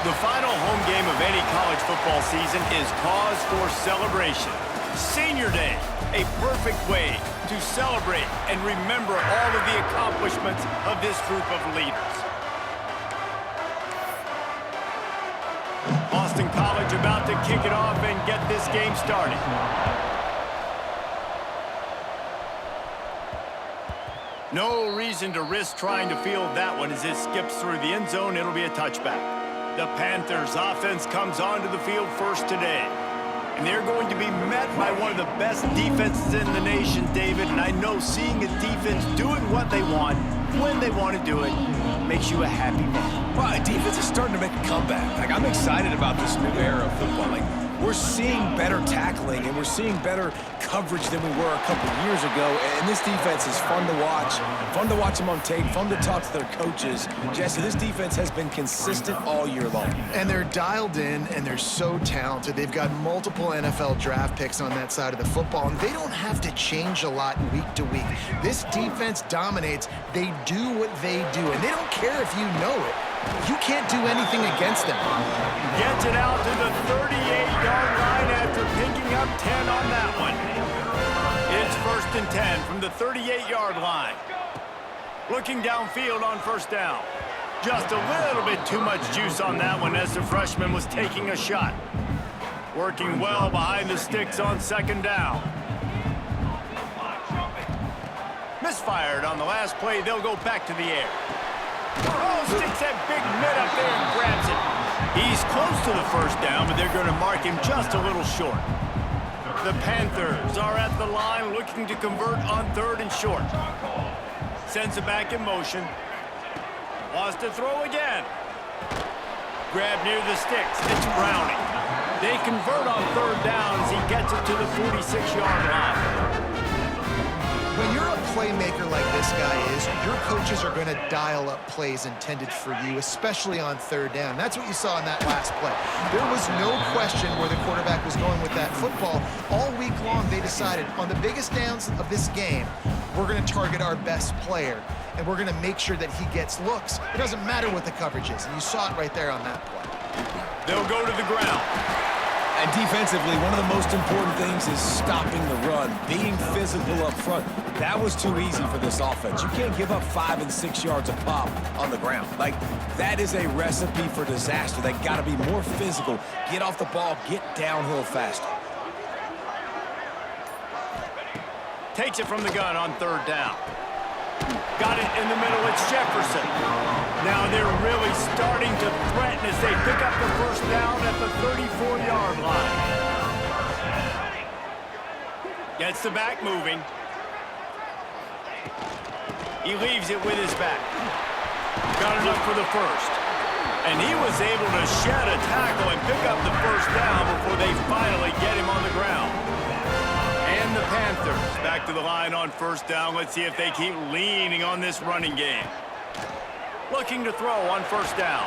The final home game of any college football season is cause for celebration. Senior Day, a perfect way to celebrate and remember all of the accomplishments of this group of leaders. Boston College about to kick it off and get this game started. No reason to risk trying to field that one as it skips through the end zone. It'll be a touchback. The Panthers offense comes onto the field first today. And they're going to be met by one of the best defenses in the nation, David. And I know seeing a defense doing what they want, when they want to do it, makes you a happy man. Well, defense is starting to make a comeback. Like, I'm excited about this new era of football. Like, we're seeing better tackling and we're seeing better coverage than we were a couple years ago. And this defense is fun to watch them on tape, fun to talk to their coaches. Jesse, this defense has been consistent all year long. And they're dialed in and they're so talented. They've got multiple NFL draft picks on that side of the football, and they don't have to change a lot week to week. This defense dominates. They do what they do, and they don't care if you know it. You can't do anything against them. Gets it out to the 38-yard line after picking up 10 on that one. It's 1st and 10 from the 38-yard line. Looking downfield on first down. Just a little bit too much juice on that one as the freshman was taking a shot. Working well behind the sticks on 2nd down. Misfired on the last play. They'll go back to the air. Oh, sticks that big mitt up there and grabs it. He's close to the first down, but they're going to mark him just a little short. The Panthers are at the line looking to convert on 3rd and short. Sends it back in motion. Wants to throw again. Grab near the sticks. It's Browning. They convert on 3rd down as he gets it to the 46-yard line. When you're a playmaker like this guy is, your coaches are going to dial up plays intended for you, especially on 3rd down. That's what you saw in that last play. There was no question where the quarterback was going with that football. All week long, they decided on the biggest downs of this game, we're going to target our best player, and we're going to make sure that he gets looks. It doesn't matter what the coverage is, and you saw it right there on that play. They'll go to the ground. And defensively, one of the most important things is stopping the run, being physical up front. That was too easy for this offense. You can't give up 5 and 6 yards a pop on the ground. Like, that is a recipe for disaster. They got to be more physical, get off the ball, get downhill faster. Takes it from the gun on 3rd down. Got it in the middle. It's Jefferson. Now they're really starting to threaten as they pick up the first down at the 34-yard line. Gets the back moving. He leaves it with his back. Got enough for the first. And he was able to shed a tackle and pick up the first down before they finally get him on the ground. And the Panthers back to the line on 1st down. Let's see if they keep leaning on this running game. Looking to throw on 1st down.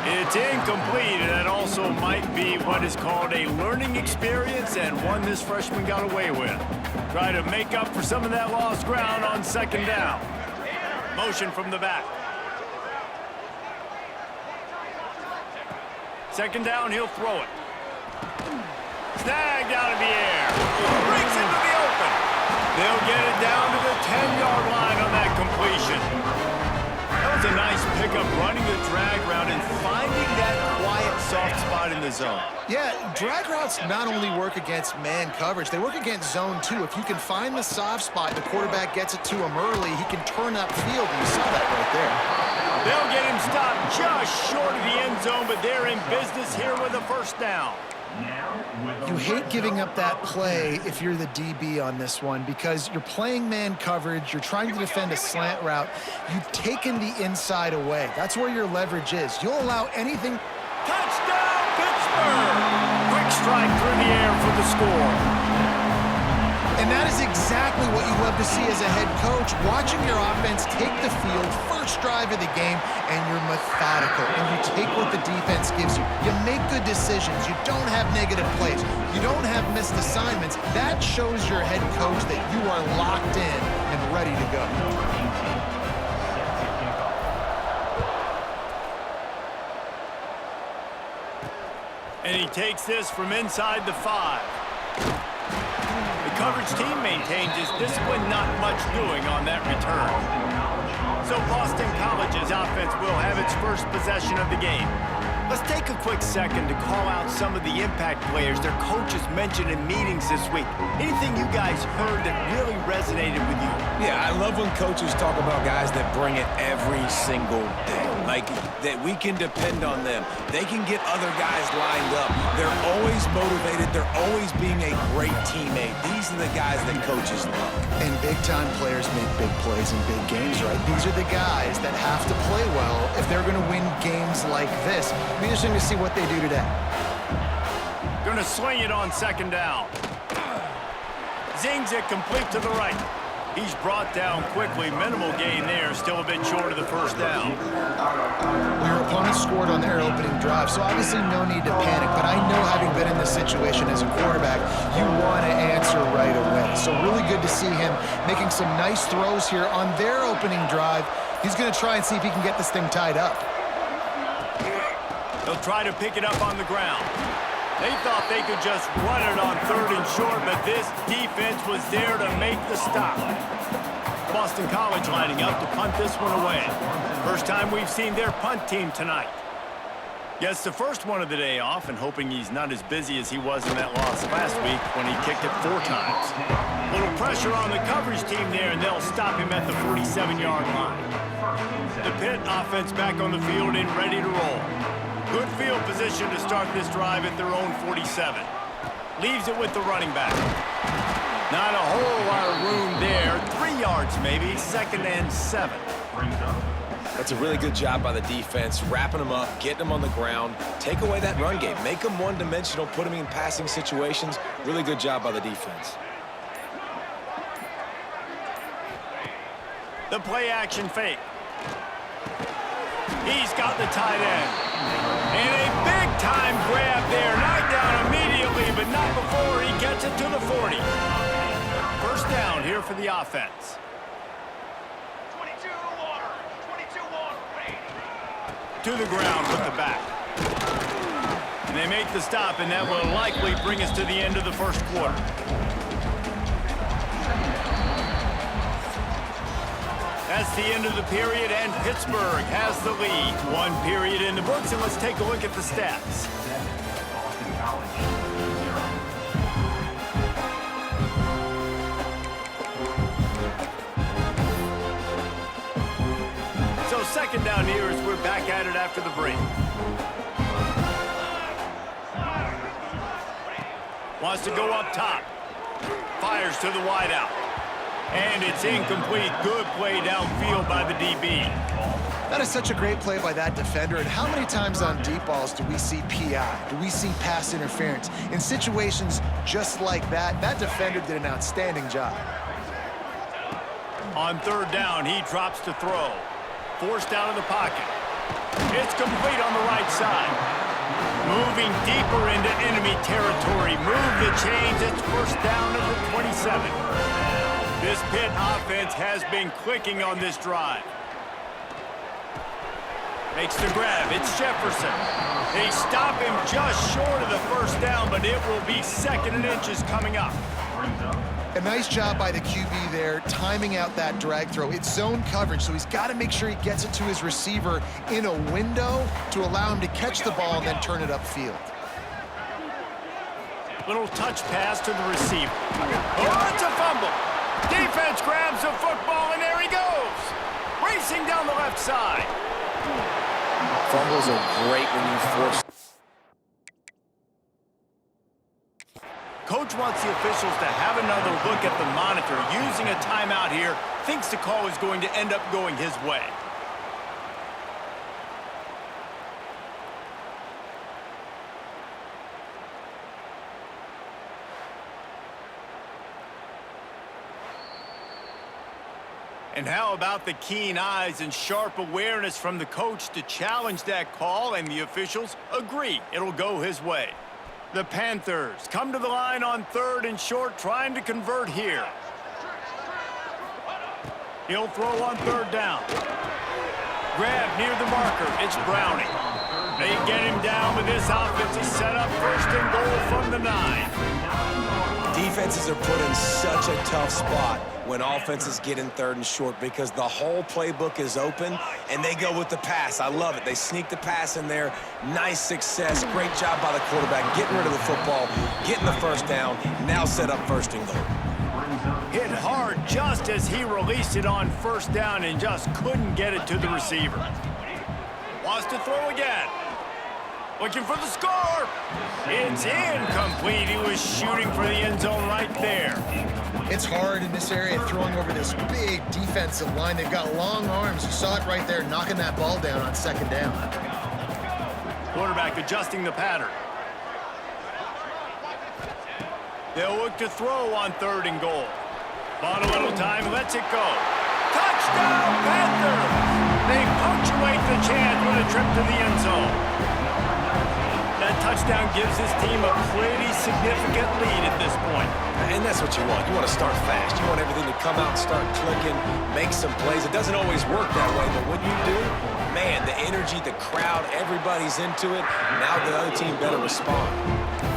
It's incomplete, and that also might be what is called a learning experience and one this freshman got away with. Try to make up for some of that lost ground on 2nd down. Motion from the back. 2nd down, he'll throw it. Snagged out of the air. Breaks into the open. They'll get it down to the 10-yard line on that completion. That was a nice pickup, running the drag route and finding that quiet, soft spot in the zone. Yeah, drag routes not only work against man coverage, they work against zone too. If you can find the soft spot, the quarterback gets it to him early, he can turn upfield, and you saw that right there. They'll get him stopped just short of the end zone, but they're in business here with a 1st down. You hate giving up that play if you're the DB on this one because you're playing man coverage, you're trying to defend a slant route, you've taken the inside away. That's where your leverage is. You'll allow anything. Touchdown, Pittsburgh! Quick strike through the air for the score. And that is exactly what you love to see as a head coach, watching your offense take the field, first drive of the game, and you're methodical, and you take what the defense gives you. You make good decisions. You don't have negative plays. You don't have missed assignments. That shows your head coach that you are locked in and ready to go. he takes this from inside the 5. The coverage team maintains his discipline, not much doing on that return. So Boston College's offense will have its first possession of the game. Let's take a quick second to call out some of the impact players their coaches mentioned in meetings this week. Anything you guys heard that really resonated with you? Yeah, I love when coaches talk about guys that bring it every single day. Like, that we can depend on them. They can get other guys lined up. They're always motivated. They're always being a great teammate. These are the guys that coaches love. And big-time players make big plays in big games, right? These are the guys that have to play well if they're going to win games like this. It'll be interesting to see what they do today. Gonna swing it on second down. Zings it complete to the right. He's brought down quickly. Minimal gain there. Still a bit short of the first down. Your opponent scored on their opening drive, so obviously no need to panic. But I know, having been in this situation as a quarterback, you want to answer right away. So really good to see him making some nice throws here on their opening drive. He's going to try and see if he can get this thing tied up. They'll try to pick it up on the ground. They thought they could just run it on 3rd and short, but this defense was there to make the stop. Boston College lining up to punt this one away. First time we've seen their punt team tonight. Gets the first one of the day off, and hoping he's not as busy as he was in that loss last week when he kicked it 4 times. Little pressure on the coverage team there, and they'll stop him at the 47-yard line. The Pitt offense back on the field and ready to roll. Good field position to start this drive at their own 47. Leaves it with the running back. Not a whole lot of room there. 3 yards maybe. 2nd and 7. That's a really good job by the defense, wrapping them up, getting them on the ground, take away that run game, make them one-dimensional, put them in passing situations. Really good job by the defense. The play-action fake. He's got the tight end. And a big-time grab there. Knocked down immediately, but not before he gets it to the 40. First down here for the offense. 22 water. To the ground with the back. And they make the stop, and that will likely bring us to the end of the first quarter. That's the end of the period, and Pittsburgh has the lead. 1 period in the books, and let's take a look at the stats. So second down here as we're back at it after the break. Wants to go up top. Fires to the wideout. And it's incomplete. Good play downfield by the DB. That is such a great play by that defender. And how many times on deep balls do we see PI? Do we see pass interference? In situations just like that, that defender did an outstanding job. On 3rd down, he drops to throw. Forced out of the pocket. It's complete on the right side. Moving deeper into enemy territory. Move the chains. It's first down at the 27. This Pitt offense has been clicking on this drive. Makes the grab. It's Jefferson. They stop him just short of the first down, but it will be 2nd and inches coming up. A nice job by the QB there, timing out that drag throw. It's zone coverage, so he's got to make sure he gets it to his receiver in a window to allow him to catch the ball and then turn it upfield. Little touch pass to the receiver. Oh, it's a fumble. Defense grabs the football, and there he goes. Racing down the left side. Fumbles are great when you force. Coach wants the officials to have another look at the monitor. Using a timeout here, thinks the call is going to end up going his way. And how about the keen eyes and sharp awareness from the coach to challenge that call, and the officials agree it'll go his way. The Panthers come to the line on 3rd and short, trying to convert here. He'll throw on 3rd down. Grab near the marker. It's Browning. They get him down with this offense to set up first and goal from the 9. Defenses are put in such a tough spot when offenses get in 3rd and short because the whole playbook is open and they go with the pass. I love it. They sneak the pass in there. Nice success. Great job by the quarterback getting rid of the football, getting the first down, now set up first and goal. Hit hard just as he released it on first down and just couldn't get it to the receiver. Wants to throw again. Looking for the score. It's incomplete. He was shooting for the end zone right there. It's hard in this area throwing over this big defensive line. They've got long arms. You saw it right there, knocking that ball down on 2nd down. Quarterback adjusting the pattern. They'll look to throw on 3rd and goal. Bought a little time, lets it go. Touchdown, Panthers! They punctuate the chance with a trip to the end zone. That touchdown gives his team a pretty significant lead at this point. And that's what you want. You want to start fast. You want everything to come out and start clicking, make some plays. It doesn't always work that way, but when you do, man, the energy, the crowd, everybody's into it. Now the other team better respond.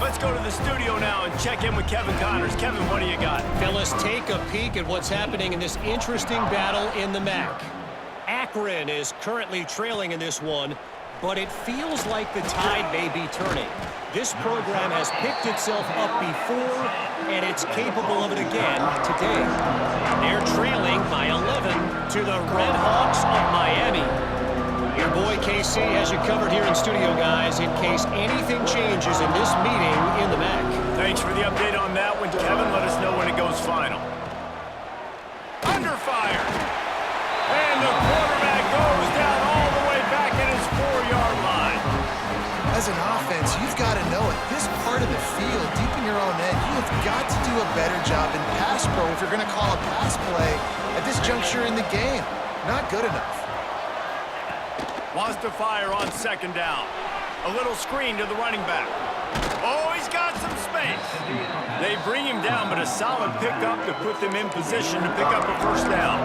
Let's go to the studio now and check in with Kevin Connors. Kevin, what do you got? Fellas, take a peek at what's happening in this interesting battle in the MAC. Akron is currently trailing in this one, but it feels like the tide may be turning. This program has picked itself up before, and it's capable of it again today. They're trailing by 11 to the Red Hawks of Miami. Your boy KC has you covered here in studio, guys, in case anything changes in this meeting in the MAC. Thanks for the update on that one, Kevin. Let us know when it goes final. Under fire. And the quarterback goes down all the way back at his 4-yard line. As an offense, you've got to know it. This part of the field, deep in your own end, you have got to do a better job in pass pro if you're going to call a pass play at this juncture in the game. Not good enough. Wants to fire on 2nd down. A little screen to the running back. Oh, he's got some space. They bring him down, but a solid pickup to put them in position to pick up a first down.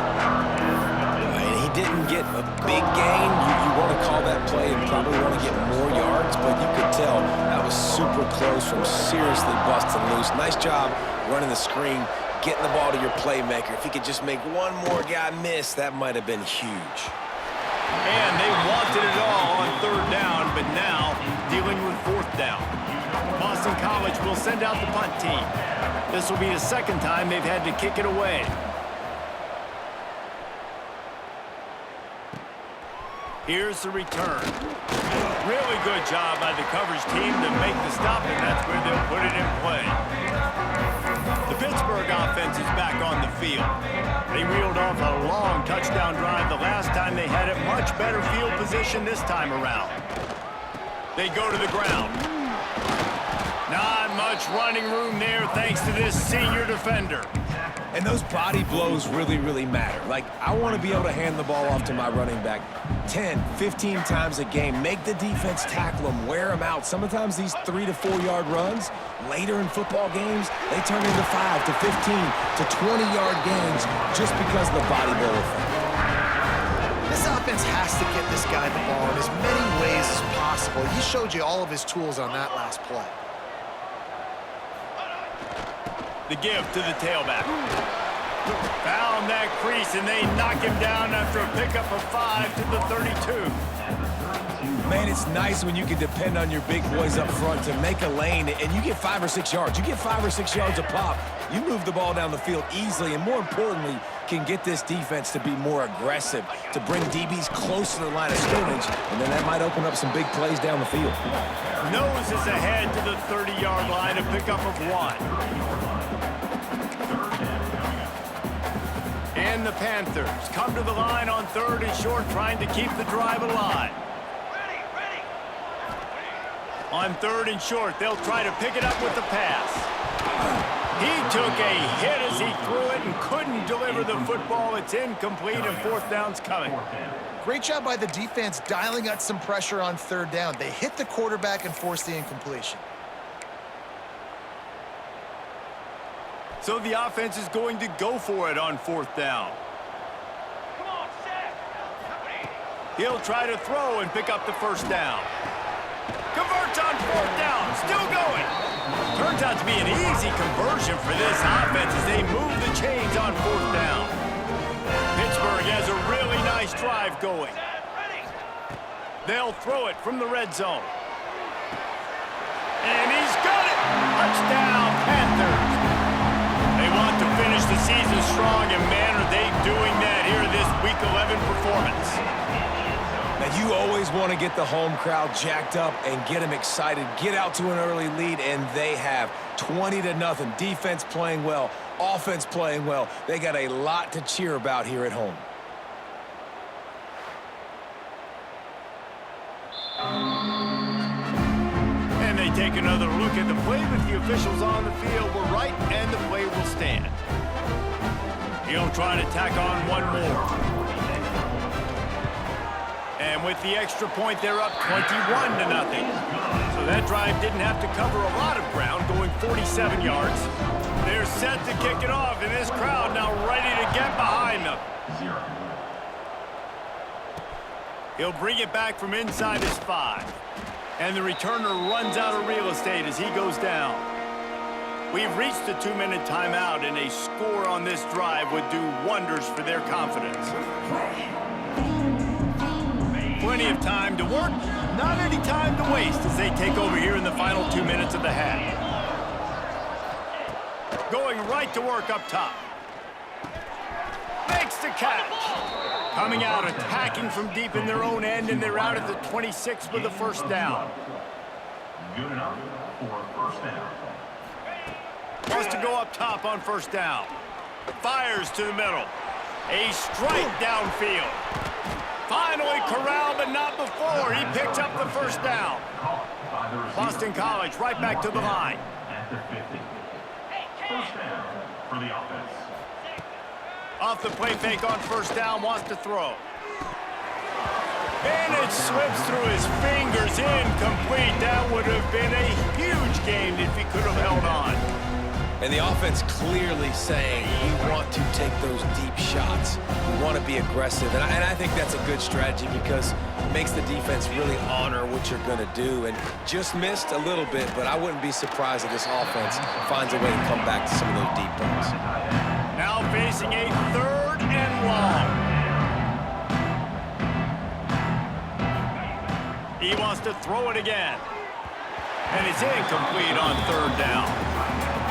And he didn't get a big gain. You want to call that play and probably want to get more yards, but you could tell that was super close from seriously busting loose. Nice job running the screen, getting the ball to your playmaker. If he could just make one more guy miss, that might have been huge. And they wanted it all on 3rd down, but now dealing with 4th down. Boston College will send out the punt team. This will be the 2nd time they've had to kick it away. Here's the return. Really good job by the coverage team to make the stop, and that's where they'll put it in play. The Pittsburgh offense is back on the field. They reeled off a long touchdown drive the last time they had it. Much better field position this time around. They go to the ground. Not much running room there thanks to this senior defender. And those body blows really, really matter. Like, I want to be able to hand the ball off to my running back 10, 15 times a game. Make the defense tackle them, wear them out. Sometimes these 3 to 4 yard runs, later in football games, they turn into 5 to 15 to 20-yard gains just because of the body blow effect. This offense has to get this guy the ball in as many ways as possible. He showed you all of his tools on that last play. The give to the tailback. Found that crease, and they knock him down after a pickup of 5 to the 32. Man, it's nice when you can depend on your big boys up front to make a lane, and you get 5 or 6 yards. You get 5 or 6 yards a pop. You move the ball down the field easily, and more importantly, can get this defense to be more aggressive, to bring DBs close to the line of scrimmage, and then that might open up some big plays down the field. Nose is ahead to the 30-yard line, a pickup of 1. And the Panthers come to the line on 3rd and short, trying to keep the drive alive. On 3rd and short, they'll try to pick it up with the pass. He took a hit as he threw it and couldn't deliver the football. It's incomplete, and 4th down's coming. Great job by the defense dialing out some pressure on 3rd down. They hit the quarterback and forced the incompletion. So the offense is going to go for it on 4th down. He'll try to throw and pick up the first down. Converts on fourth down. Still going. Turns out to be an easy conversion for this offense as they move the chains on fourth down. Pittsburgh has a really nice drive going. They'll throw it from the red zone. And he's got it! Touchdown, Panthers! They want to finish the season strong, and man, are they doing that here in this Week 11 performance. Now, you always want to get the home crowd jacked up and get them excited, get out to an early lead, and they have 20-0. Defense playing well, offense playing well. They got a lot to cheer about here at home. And they take another look at the play, but the officials on the field were right, and the play will stand. He'll try to tack on one more. And with the extra point, they're up 21-0. So that drive didn't have to cover a lot of ground, going 47 yards. They're set to kick it off, and this crowd now ready to get behind them. He'll bring it back from inside his 5. And the returner runs out of real estate as he goes down. We've reached the 2-minute timeout, and a score on this drive would do wonders for their confidence. Plenty of time to work, not any time to waste as they take over here in the final 2 minutes of the half. Going right to work up top. Makes the catch. Coming out, attacking from deep in their own end, and they're out at the 26 with a first down. Good enough for a first down. Wants to go up top on first down. Fires to the middle. A strike downfield. Finally corralled, but not before. He picks up the first down. Boston College right back to the line. At the 50. First down for the offense. Off the play fake on first down, wants to throw. And it slips through his fingers, incomplete. That would have been a huge game if he could have held on. And the offense clearly saying, we want to take those deep shots. We want to be aggressive. And I think that's a good strategy because it makes the defense really honor what you're going to do. And just missed a little bit, but I wouldn't be surprised if this offense finds a way to come back to some of those deep balls. Now facing a 3rd and long. He wants to throw it again. And it's incomplete on 3rd down.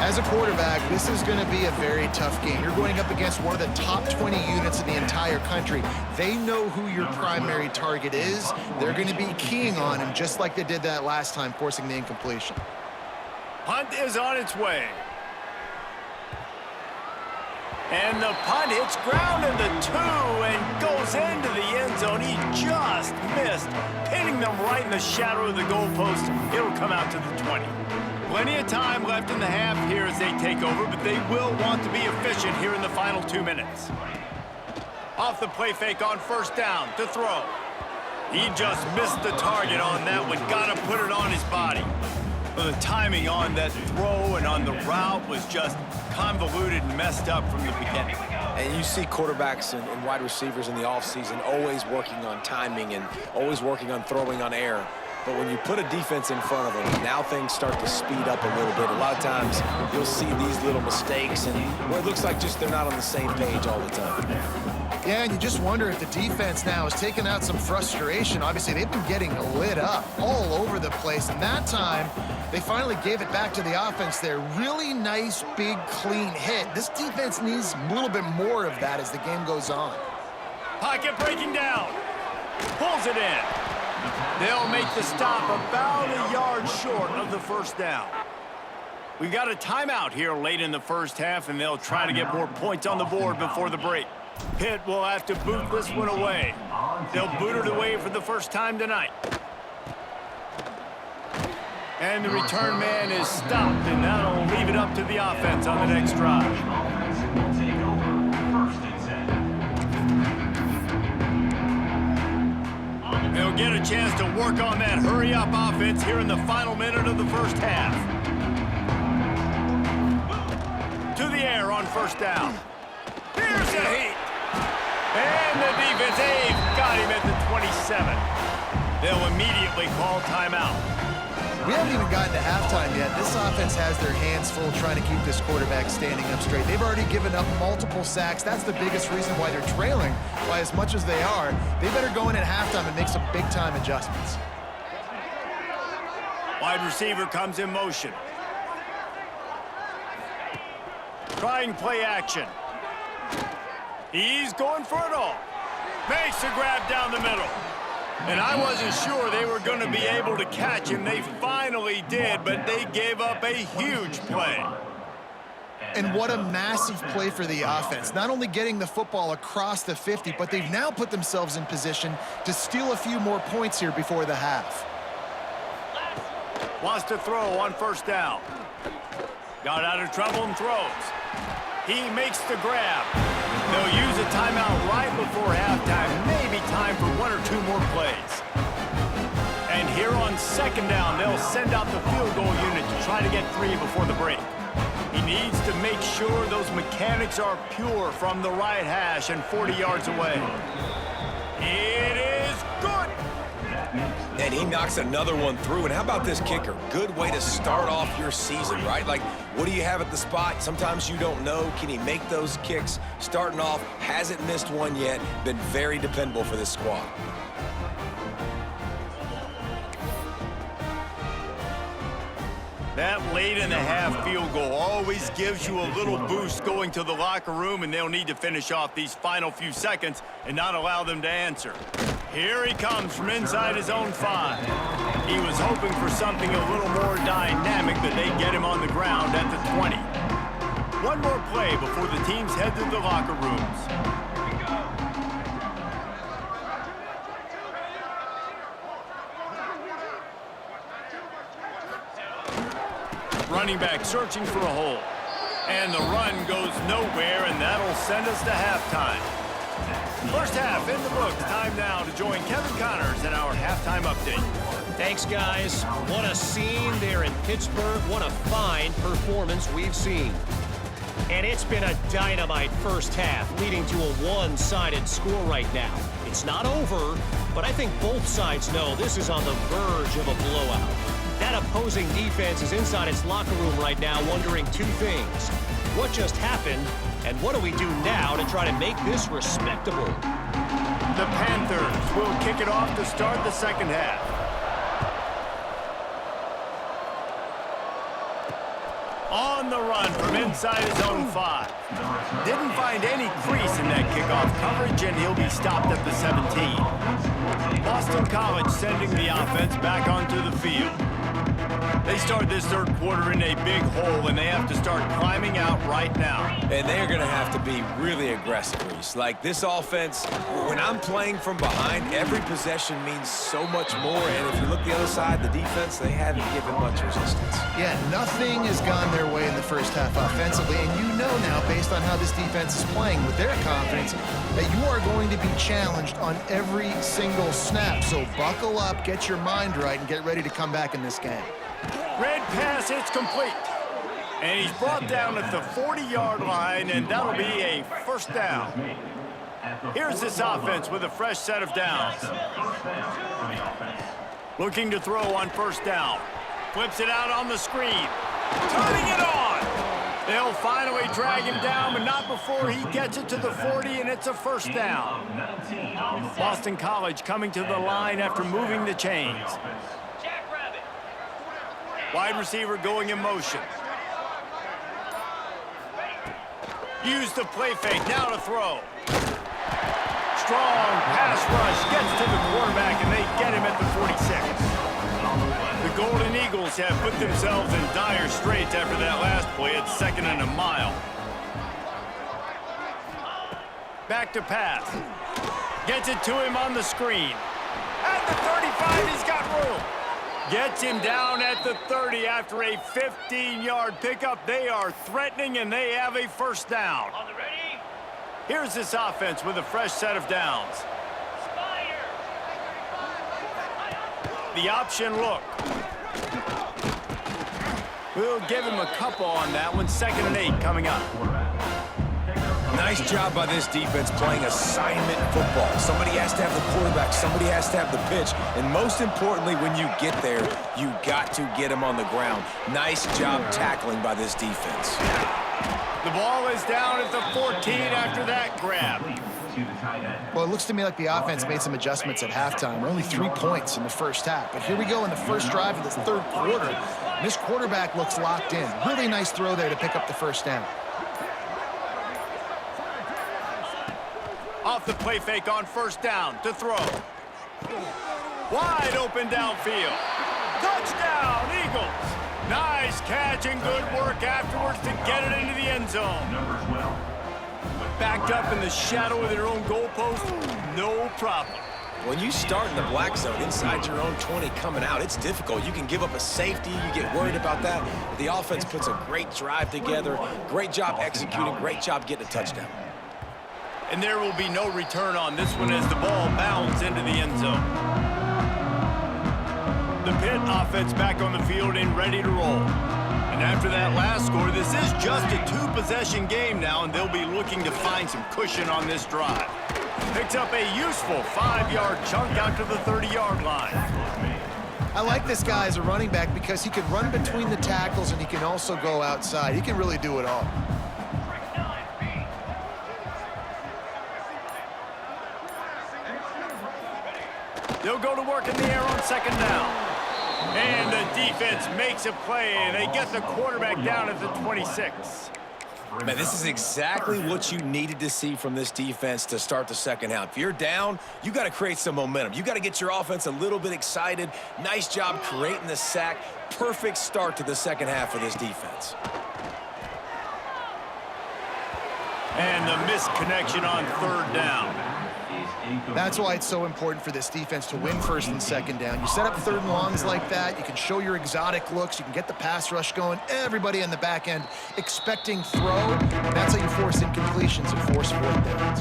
As a quarterback, this is going to be a very tough game. You're going up against one of the top 20 units in the entire country. They know who your primary target is. They're going to be keying on him just like they did that last time, forcing the incompletion. Punt is on its way. And the punt hits ground in the 2 and goes into the end zone. He just missed, pinning them right in the shadow of the goalpost. It'll come out to the 20. Plenty of time left in the half here as they take over, but they will want to be efficient here in the final 2 minutes. Off the play fake on first down to throw. He just missed the target on that one. Got to put it on his body. Well, the timing on that throw and on the route was just convoluted and messed up from the beginning. And you see quarterbacks and wide receivers in the offseason always working on timing and always working on throwing on air. But when you put a defense in front of them, now things start to speed up a little bit. A lot of times you'll see these little mistakes and where it looks like just they're not on the same page all the time. Yeah, and you just wonder if the defense now is taking out some frustration. Obviously, they've been getting lit up all over the place, and that time they finally gave it back to the offense there. Really nice, big, clean hit. This defense needs a little bit more of that as the game goes on. Pocket breaking down. Pulls it in. They'll make the stop about a yard short of the first down. We've got a timeout here late in the first half, and they'll try to get more points on the board before the break. Pitt will have to boot this one away. They'll boot it away for the first time tonight. And the return man is stopped, and that'll leave it up to the offense on the next drive. They'll get a chance to work on that hurry-up offense here in the final minute of the first half. To the air on first down. Here's the heat. And the defense, they've got him at the 27. They'll immediately call timeout. We haven't even gotten to halftime yet. This offense has their hands full trying to keep this quarterback standing up straight. They've already given up multiple sacks. That's the biggest reason why they're trailing by as much as they are. They better go in at halftime and make some big-time adjustments. Wide receiver comes in motion. Trying play action. He's going for it all. Makes the grab down the middle. And I wasn't sure they were going to be able to catch him. They finally did, but they gave up a huge play. And what a massive play for the offense. Not only getting the football across the 50, but they've now put themselves in position to steal a few more points here before the half. Wants to throw on first down. Got out of trouble and throws. He makes the grab. They'll use a timeout right before halftime. Maybe time for one or two more plays. And here on second down, they'll send out the field goal unit to try to get 3 before the break. He needs to make sure those mechanics are pure from the right hash and 40 yards away. It is good. And he knocks another one through. And how about this kicker? Good way to start off your season, right? Like, what do you have at the spot? Sometimes you don't know. Can he make those kicks? Starting off, hasn't missed one yet. Been very dependable for this squad. That late in the half field goal always gives you a little boost going to the locker room, and they'll need to finish off these final few seconds and not allow them to answer. Here he comes from inside his own 5. He was hoping for something a little more dynamic, but they get him on the ground at the 20. One more play before the teams head to the locker rooms. Running back searching for a hole. And the run goes nowhere, and that'll send us to halftime. First half in the books. Time now to join Kevin Connors in our halftime update. Thanks, guys. What a scene there in Pittsburgh. What a fine performance we've seen. And it's been a dynamite first half, leading to a one-sided score right now. It's not over, but I think both sides know this is on the verge of a blowout. That opposing defense is inside its locker room right now wondering 2 things. What just happened, and what do we do now to try to make this respectable? The Panthers will kick it off to start the second half. On the run from inside his own 5. Didn't find any crease in that kickoff coverage, and he'll be stopped at the 17. Boston College sending the offense back onto the field. They start this third quarter in a big hole, and they have to start climbing out right now. And they're going to have to be really aggressive, Reese. Like, this offense, when I'm playing from behind, every possession means so much more. And if you look the other side, the defense, they haven't given much resistance. Yeah, nothing has gone their way in the first half offensively, and you know now, based on how this defense is playing with their confidence, that you are going to be challenged on every single snap. So buckle up, get your mind right, and get ready to come back in this game. Red pass, it's complete. And he's brought down at the 40-yard line, and that'll be a first down. Here's this offense with a fresh set of downs. Looking to throw on first down. Flips it out on the screen. Turning it on. They'll finally drag him down, but not before he gets it to the 40, and it's a first down. Boston College coming to the line after moving the chains. Wide receiver going in motion. Use the play fake, now to throw. Strong pass rush, gets to the quarterback, and they get him at the 46. The Golden Eagles have put themselves in dire straits after that last play at 2nd and a mile. Back to pass. Gets it to him on the screen. At the 35, he's got room. Gets him down at the 30 after a 15-yard pickup. They are threatening, and they have a first down. Here's this offense with a fresh set of downs. The option look. We'll give him a couple on that one. 2nd and 8 coming up. Nice job by this defense playing assignment football. Somebody has to have the quarterback, somebody has to have the pitch, and most importantly, when you get there, you got to get him on the ground. Nice job tackling by this defense. The ball is down at the 14 after that grab. Well, it looks to me like the offense made some adjustments at halftime. Only 3 points in the first half. But here we go in the first drive of this third quarter. This quarterback looks locked in. Really nice throw there to pick up the first down. Off the play fake on first down to throw. Wide open downfield. Touchdown, Eagles. Nice catch and good work afterwards to get it into the end zone. Backed up in the shadow of their own goalpost, no problem. When you start in the black zone inside your own 20 coming out, it's difficult. You can give up a safety, you get worried about that. But the offense puts a great drive together. Great job executing, great job getting a touchdown. And there will be no return on this one as the ball bounds into the end zone. The Pitt offense back on the field and ready to roll. And after that last score, this is just a two-possession game now, and they'll be looking to find some cushion on this drive. Picks up a useful 5-yard chunk out to the 30-yard line. I like this guy as a running back because he can run between the tackles and he can also go outside. He can really do it all. They'll go to work in the air on second down. And the defense makes a play, and they get the quarterback down at the 26. Man, this is exactly what you needed to see from this defense to start the second half. If you're down, you got to create some momentum. You got to get your offense a little bit excited. Nice job creating the sack. Perfect start to the second half of this defense. And the missed connection on third down. That's why it's so important for this defense to win first and second down. You set up third and longs like that, you can show your exotic looks, you can get the pass rush going, everybody on the back end expecting throw. That's how you force incompletions and force fourth downs.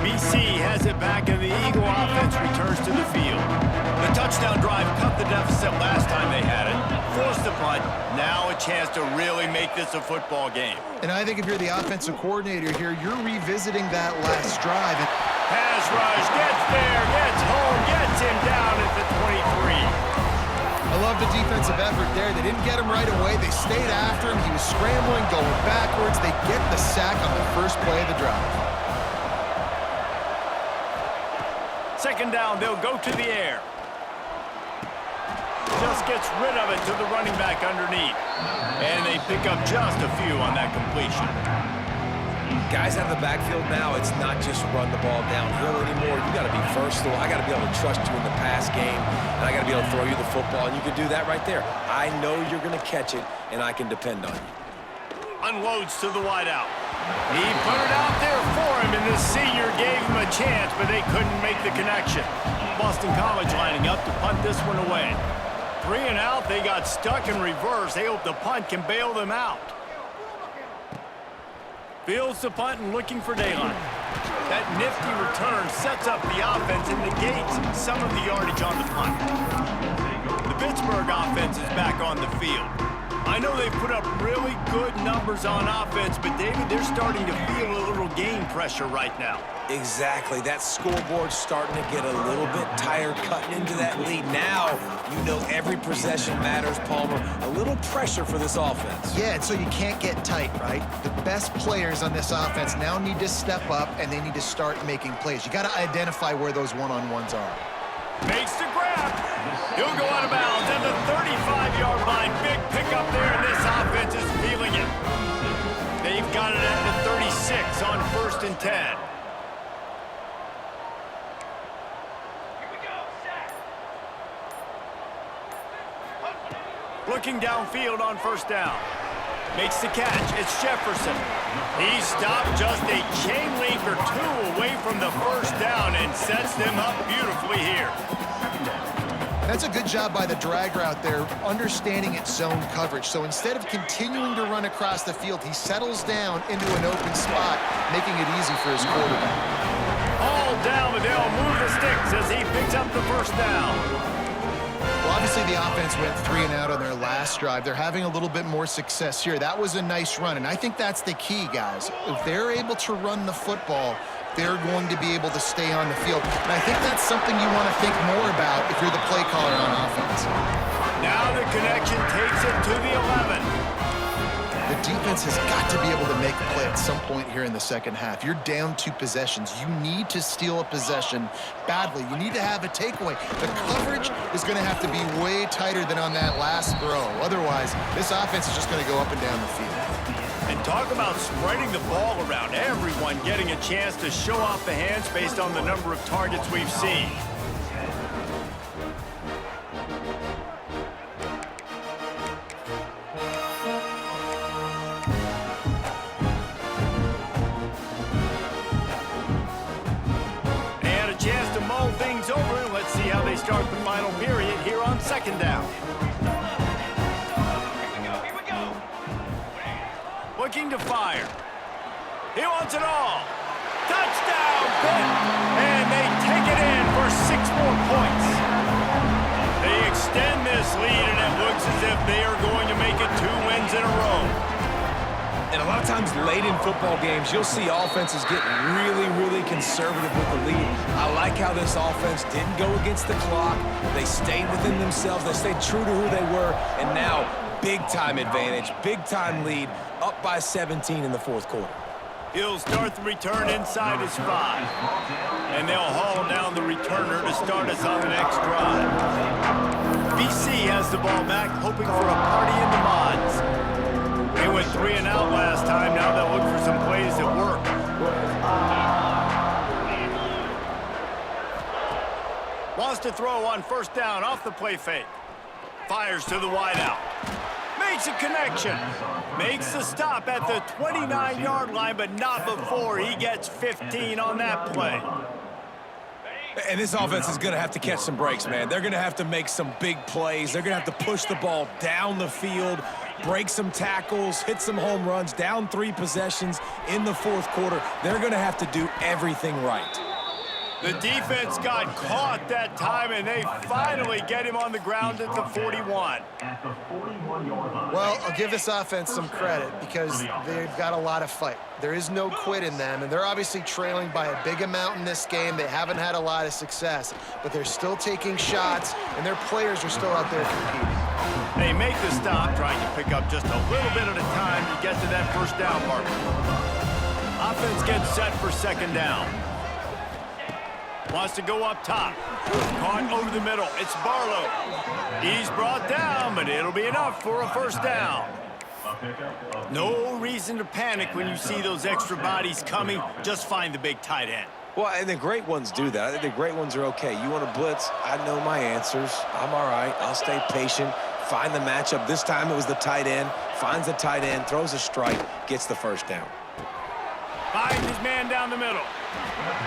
BC has it back, and the Eagle offense returns to the field. The touchdown drive cut the deficit last time they had it, forced the punt, now a chance to really make this a football game. And I think if you're the offensive coordinator here, you're revisiting that last drive. Pass rush, gets there, gets home, gets him down at the 23. I love the defensive effort there. They didn't get him right away. They stayed after him. He was scrambling, going backwards. They get the sack on the first play of the drive. Second down, they'll go to the air. Just gets rid of it to the running back underneath. And they pick up just a few on that completion. Guys out of the backfield now, it's not just run the ball downhill anymore. You got to be versatile. I got to be able to trust you in the pass game, and I got to be able to throw you the football, and you can do that right there. I know you're going to catch it, and I can depend on you. Unloads to the wideout. He put it out there for him, and the senior gave him a chance, but they couldn't make the connection. Boston College lining up to punt this one away. 3 and out, they got stuck in reverse. They hope the punt can bail them out. Fields the punt and looking for daylight. That nifty return sets up the offense and negates some of the yardage on the punt. The Pittsburgh offense is back on the field. I know they put up really good numbers on offense, but David, they're starting to feel a little game pressure right now. Exactly. That scoreboard's starting to get a little bit tired cutting into that lead. Now, you know every possession matters, Palmer. A little pressure for this offense. Yeah, and so you can't get tight, right? The best players on this offense now need to step up, and they need to start making plays. You got to identify where those one-on-ones are. Makes the grab. He'll go out of bounds at the 35-yard line. Big pickup there, and this offense is feeling it. They've got it at the 36 on 1st and 10. Looking downfield on 1st down. Makes the catch. It's Jefferson. He stopped just a chain link or 2 away from the 1st down and sets them up beautifully here. That's a good job by the drag route there, understanding its zone coverage. So instead of continuing to run across the field, he settles down into an open spot, making it easy for his quarterback. All down, but they'll move the sticks as he picks up the 1st down. Well, I Obviously, the offense went 3 and out on their last drive. They're having a little bit more success here. That was a nice run, and I think that's the key, guys. If they're able to run the football, they're going to be able to stay on the field. And I think that's something you want to think more about if you're the play caller on offense. Now the connection takes it to the 11. The defense has got to be able to make a play at some point here in the second half. You're down 2 possessions. You need to steal a possession badly. You need to have a takeaway. The coverage is going to have to be way tighter than on that last throw. Otherwise, this offense is just going to go up and down the field. And talk about spreading the ball around. Everyone getting a chance to show off the hands based on the number of targets we've seen. And a chance to mull things over. Let's see how they start the final period here on second down. Looking to fire. He wants it all. Touchdown, Pitt! And they take it in for 6 more points. They extend this lead, and it looks as if they are going to make it 2 wins in a row. And a lot of times late in football games, you'll see offenses get really conservative with the lead. I like how this offense didn't go against the clock. They stayed within themselves. They stayed true to who they were. And now, big-time advantage, big-time lead, up by 17 in the 4th quarter. He'll start the return inside his 5. And they'll haul down the returner to start us on the next drive. BC has the ball back, hoping for a party in the mods. They went 3 and out last time. Now they'll look for some plays that work. Wants to throw on first down off the play fake. Fires to the wideout. Makes a connection. Makes the stop at the 29-yard line, but not before he gets 15 on that play. And this offense is going to have to catch some breaks, man. They're going to have to make some big plays. They're going to have to push the ball down the field, break some tackles, hit some home runs, down 3 possessions in the 4th quarter. They're going to have to do everything right. The defense got caught that time, and they finally get him on the ground at the 41. Well, I'll give this offense some credit because they've got a lot of fight. There is no quit in them, and they're obviously trailing by a big amount in this game. They haven't had a lot of success, but they're still taking shots, and their players are still out there competing. They make the stop, trying to pick up just a little bit at a time to get to that first down marker. Offense gets set for second down. Wants to go up top. Caught over the middle. It's Barlow. He's brought down, but it'll be enough for a first down. No reason to panic when you see those extra bodies coming. Just find the big tight end. Well, and the great ones do that. I think the great ones are okay. You want to blitz? I know my answers. I'm all right. I'll stay patient. Find the matchup. This time it was the tight end. Finds the tight end, throws a strike, gets the first down. Finds his man down the middle.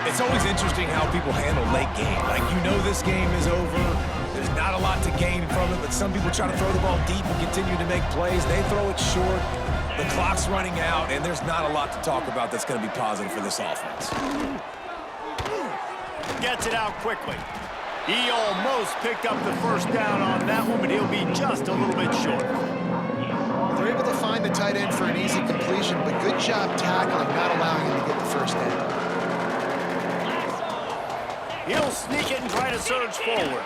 It's always interesting how people handle late game. Like, you know this game is over. There's not a lot to gain from it, but some people try to throw the ball deep and continue to make plays. They throw it short. The clock's running out, and there's not a lot to talk about that's going to be positive for this offense. Gets it out quickly. He almost picked up the first down on that one, but he'll be just a little bit short. They're able to find the tight end for an easy completion, but good job tackling, not allowing him to get the first down. He'll sneak it and try to surge forward.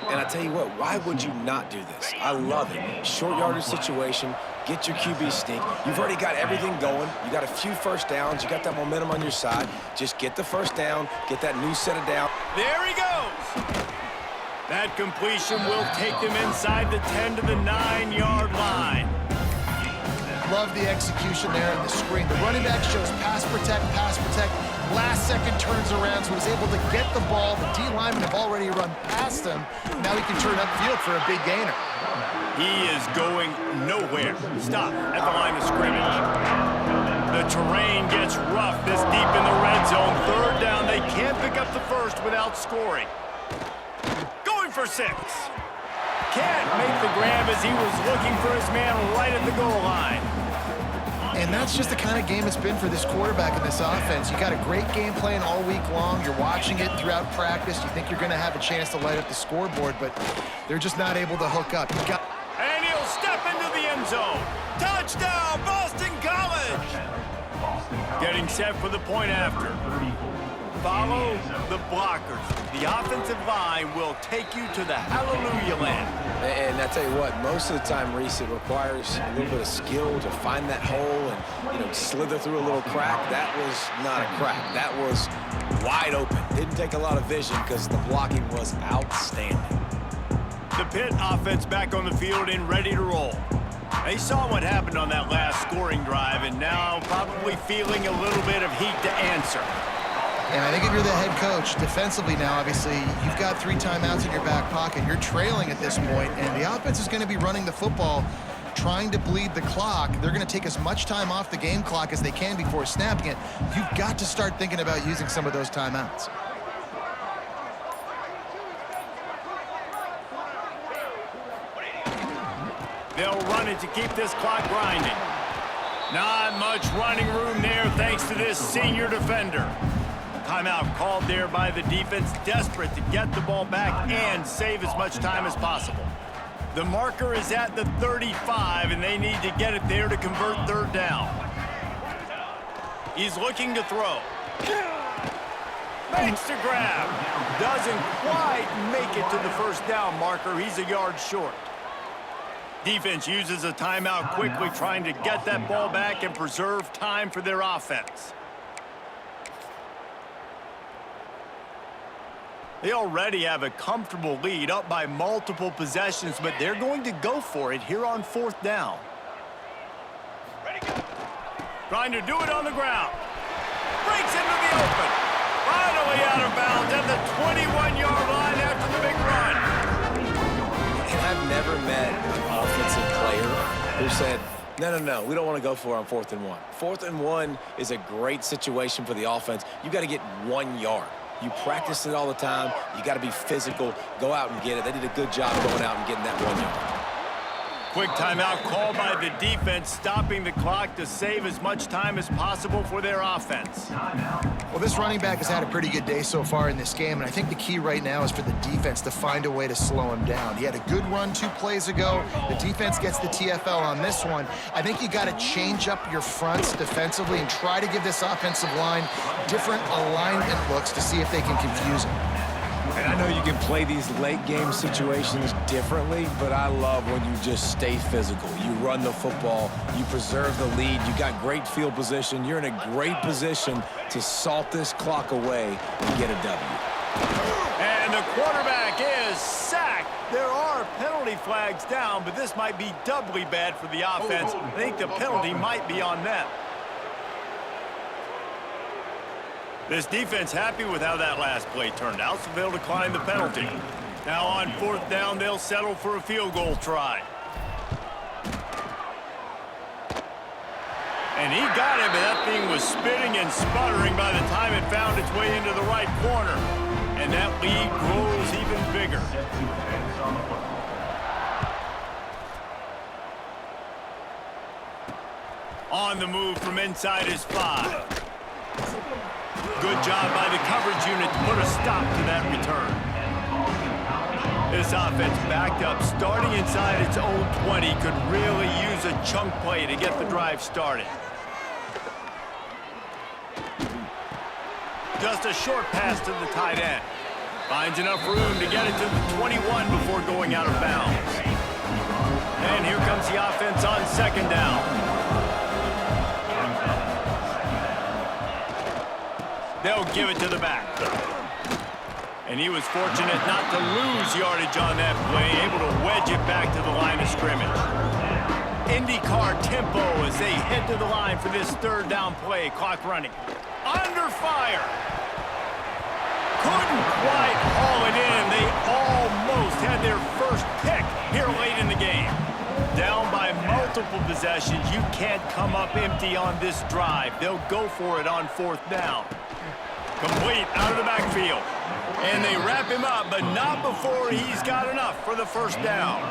And I tell you what, why would you not do this? I love it. Short yardage situation, get your QB sneak. You've already got everything going. You got a few first downs. You got that momentum on your side. Just get the first down, get that new set of down. There he goes. That completion will take them inside the 10 to the 9-yard line. Love the execution there in the screen. The running back shows pass protect, pass protect. Last second turns around, so he's able to get the ball. The D-linemen have already run past him. Now he can turn upfield for a big gainer. He is going nowhere. Stop at the line of scrimmage. The terrain gets rough this deep in the red zone. Third down, they can't pick up the first without scoring. Going for 6. Can't make the grab as he was looking for his man right at the goal line. And that's just the kind of game it's been for this quarterback in this offense. You got a great game plan all week long. You're watching it throughout practice. You think you're going to have a chance to light up the scoreboard, but they're just not able to hook up. And he'll step into the end zone. Touchdown, Boston College! Getting set for the point after. Follow the blockers. The offensive line will take you to the hallelujah land. And I tell you what, most of the time, Reese, it requires a little bit of skill to find that hole and, slither through a little crack. That was not a crack. That was wide open. Didn't take a lot of vision because the blocking was outstanding. The Pitt offense back on the field and ready to roll. They saw what happened on that last scoring drive and now probably feeling a little bit of heat to answer. And I think if you're the head coach, defensively now, obviously, you've got 3 timeouts in your back pocket. You're trailing at this point, and the offense is going to be running the football, trying to bleed the clock. They're going to take as much time off the game clock as they can before snapping it. You've got to start thinking about using some of those timeouts. They'll run it to keep this clock grinding. Not much running room there thanks to this senior defender. Timeout called there by the defense, desperate to get the ball back and save as much time as possible. The marker is at the 35, and they need to get it there to convert 3rd down. He's looking to throw. Makes the grab. Doesn't quite make it to the 1st down marker. He's a yard short. Defense uses a timeout quickly, trying to get that ball back and preserve time for their offense. They already have a comfortable lead, up by multiple possessions, but they're going to go for it here on 4th down. Trying to do it on the ground. Breaks into the open. Finally out of bounds at the 21-yard line after the big run. And I've never met an offensive player who said, no, we don't want to go for it on 4th and 1. 4th and 1 is a great situation for the offense. You got to get 1 yard. You practice it all the time. You got to be physical. Go out and get it. They did a good job going out and getting that 1 yard. Quick timeout called by the defense, stopping the clock to save as much time as possible for their offense. Well, this running back has had a pretty good day so far in this game, and I think the key right now is for the defense to find a way to slow him down. He had a good run 2 plays ago. The defense gets the TFL on this one. I think you got to change up your fronts defensively and try to give this offensive line different alignment looks to see if they can confuse him. And I know you can play these late game situations differently, but I love when you just stay physical. You run the football, you preserve the lead, you got great field position. You're in a great position to salt this clock away and get a W. And the quarterback is sacked. There are penalty flags down, but this might be doubly bad for the offense. I think the penalty might be on them. This defense happy with how that last play turned out, so they'll decline the penalty. Now on 4th down, they'll settle for a field goal try. And he got it, but that thing was spitting and sputtering by the time it found its way into the right corner. And that lead grows even bigger. On the move from inside his 5. Good job by the coverage unit to put a stop to that return. This offense backed up, starting inside its own 20, could really use a chunk play to get the drive started. Just a short pass to the tight end. Finds enough room to get it to the 21 before going out of bounds. And here comes the offense on 2nd down. They'll give it to the back. And he was fortunate not to lose yardage on that play, able to wedge it back to the line of scrimmage. IndyCar tempo as they head to the line for this 3rd down play. Clock running. Under fire. Couldn't quite haul it in. They almost had their first pick here late in the game. Down by multiple possessions. You can't come up empty on this drive. They'll go for it on 4th down. Complete out of the backfield. And they wrap him up, but not before he's got enough for the 1st down.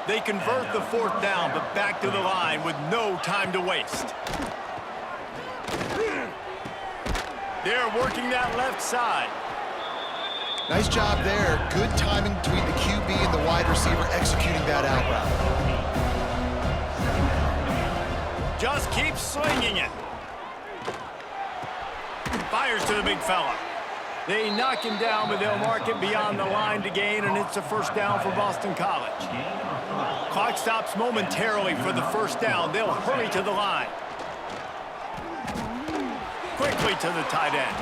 They convert the 4th down, but back to the line with no time to waste. They're working that left side. Nice job there. Good timing between the QB and the wide receiver executing that out route. Just keep swinging it. Fires to the big fella. They knock him down, but they'll mark it beyond the line to gain, and it's a 1st down for Boston College. Clock stops momentarily for the 1st down. They'll hurry to the line. Quickly to the tight end.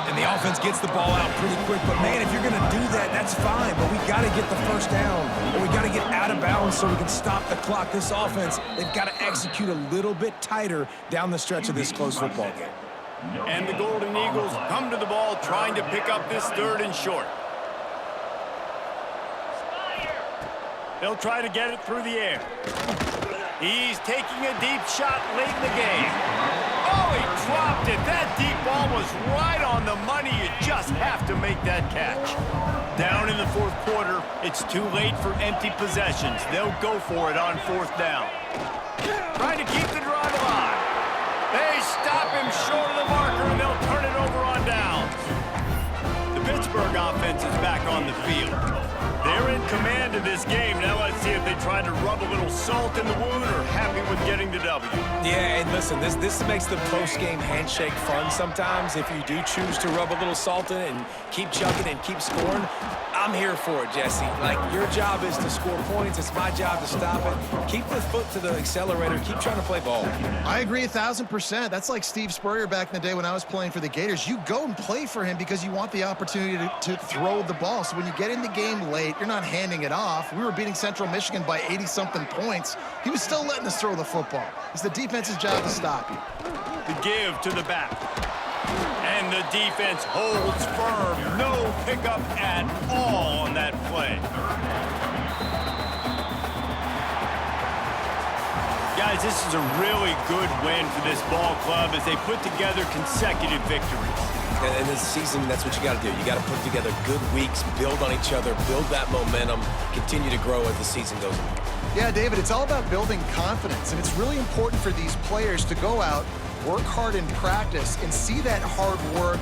And the offense gets the ball out pretty quick. But, man, if you're going to do that, that's fine. But we got to get the 1st down. Or we got to get out of bounds so we can stop the clock. This offense, they've got to execute a little bit tighter down the stretch of this close football game. And the Golden Eagles come to the ball trying to pick up this 3rd and short. They'll try to get it through the air. He's taking a deep shot late in the game. Oh, he dropped it. That deep ball was right on the money. You just have to make that catch. Down in the 4th quarter, it's too late for empty possessions. They'll go for it on 4th down. Trying to keep the drive alive. They stop him short of the marker, and they'll turn it over on downs. The Pittsburgh offense is back on the field. They're in command of this game. Now let's see if they try to rub a little salt in the wound or happy with getting the W. Yeah, and listen, this makes the post-game handshake fun sometimes. If you do choose to rub a little salt in it and keep chugging and keep scoring, I'm here for it, Jesse. Like, your job is to score points. It's my job to stop it. Keep the foot to the accelerator. Keep trying to play ball. I agree 1,000%. That's like Steve Spurrier back in the day when I was playing for the Gators. You go and play for him because you want the opportunity to throw the ball. So when you get in the game late, you're not handing it off. We were beating Central Michigan by 80-something points. He was still letting us throw the football. It's the defense's job to stop you. The give to the back. And the defense holds firm. No pickup at all on that play. Guys, this is a really good win for this ball club as they put together consecutive victories. And this season, that's what you got to do. You got to put together good weeks, build on each other, build that momentum, continue to grow as the season goes on. Yeah, David, it's all about building confidence, and it's really important for these players to go out, work hard in practice, and see that hard work